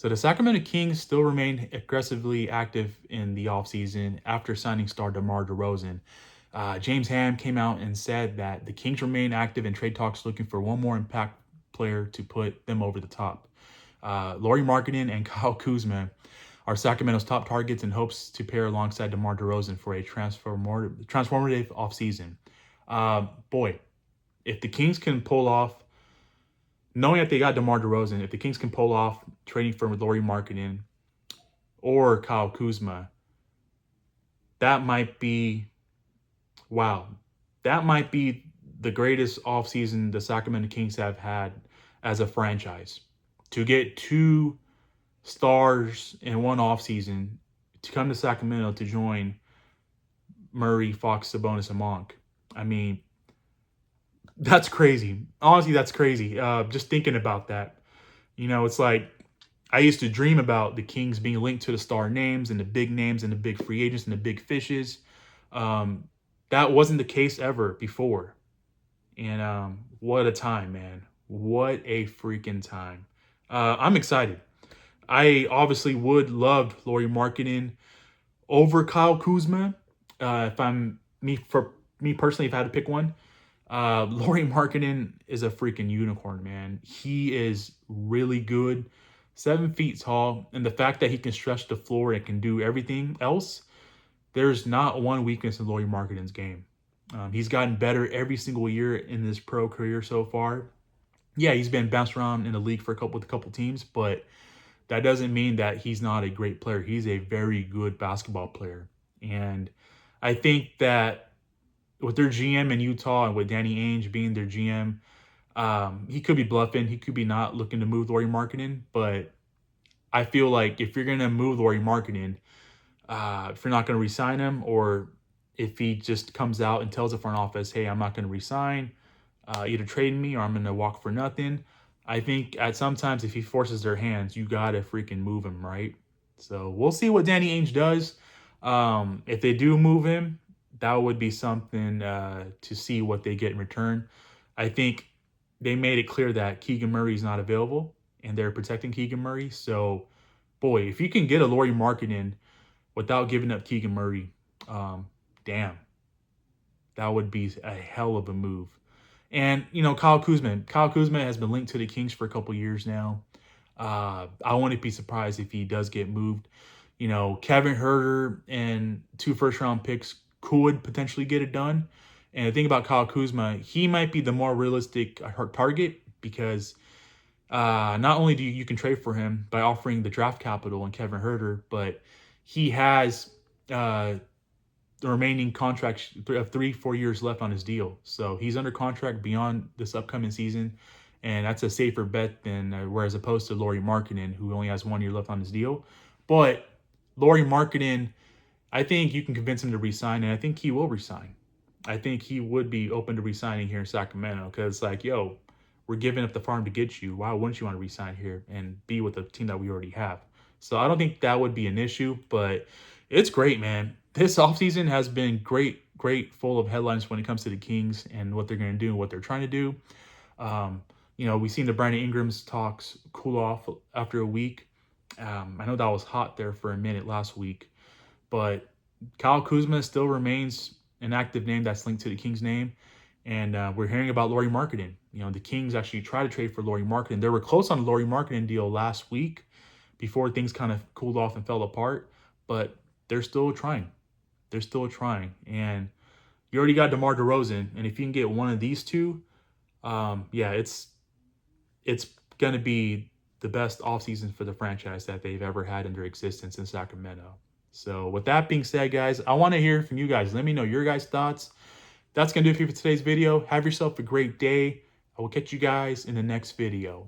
So the Sacramento Kings still remain aggressively active in the offseason after signing star DeMar DeRozan. James Ham came out and said that the Kings remain active in trade talks looking for one more impact player to put them over the top. Lauri Markkanen and Kyle Kuzma are Sacramento's top targets in hopes to pair alongside DeMar DeRozan for a transformative offseason. Boy, if the Kings can pull off, knowing that they got DeMar DeRozan, if the Kings can pull off trading for Lauri Markkanen or Kyle Kuzma, that might be, wow, that might be the greatest offseason the Sacramento Kings have had as a franchise. To get two stars in one offseason to come to Sacramento to join Murray, Fox, Sabonis, and Monk. I mean, that's crazy. Honestly, that's crazy. Just thinking about that. You know, it's like I used to dream about the Kings being linked to the star names and the big free agents and the big fishes. That wasn't the case ever before. And what a time, man. What a freaking time. I'm excited. I obviously would love Lauri Markkanen over Kyle Kuzma. If I'm for me personally, if I had to pick one, Lauri Markkanen is a freaking unicorn, man. He is really good, 7 feet tall, and the fact that he can stretch the floor and can do everything else, there's not one weakness in Lauri Markkanen's game. He's gotten better every single year in his pro career so far. Yeah, he's been bounced around in the league with a couple teams, but that doesn't mean that he's not a great player. He's a very good basketball player. And I think that with their GM in Utah and with Danny Ainge being their GM, he could be bluffing. He could be not looking to move Lauri Markkanen. But I feel like if you're going to move Lauri Markkanen, if you're not going to re-sign him, or if he just comes out and tells the front office, hey, I'm not going to re-sign, either trade me or I'm going to walk for nothing, I think at sometimes if he forces their hands, you got to freaking move him, right? So we'll see what Danny Ainge does. If they do move him, that would be something to see what they get in return. I think they made it clear that Keegan Murray is not available, and they're protecting Keegan Murray. So, boy, if you can get a Lauri Markkanen without giving up Keegan Murray, damn, that would be a hell of a move. And, you know, Kyle Kuzma has been linked to the Kings for a couple years now. I wouldn't be surprised if he does get moved. You know, Kevin Huerter and 2 first-round picks could potentially get it done. And the thing about Kyle Kuzma, he might be the more realistic target because not only do you can trade for him by offering the draft capital and Kevin Huerter, but he has the remaining contract of 3-4 years left on his deal. So he's under contract beyond this upcoming season, and that's a safer bet than whereas opposed to Lauri Markkanen, who only has 1 year left on his deal. But Lauri Markkanen, I think you can convince him to resign, and I think he will resign. I think he would be open to resigning here in Sacramento because, like, yo, we're giving up the farm to get you. Why wouldn't you want to resign here and be with the team that we already have? So I don't think that would be an issue, but it's great, man. This offseason has been great, full of headlines when it comes to the Kings and what they're going to do and what they're trying to do. You know, we've seen the Brandon Ingram's talks cool off after a week. I know that was hot there for a minute last week, but Kyle Kuzma still remains an active name that's linked to the Kings name. And we're hearing about Lauri Markkanen. You know, the Kings actually tried to trade for Lauri Markkanen. They were close on the Lauri Markkanen deal last week before things kind of cooled off and fell apart, but they're still trying. They're still trying. And you already got DeMar DeRozan, and if you can get one of these two, yeah, it's going to be the best offseason for the franchise that they've ever had in their existence in Sacramento. So with that being said, guys, I want to hear from you guys. Let me know your guys' thoughts. That's going to do it for today's video. Have yourself a great day. I will catch you guys in the next video.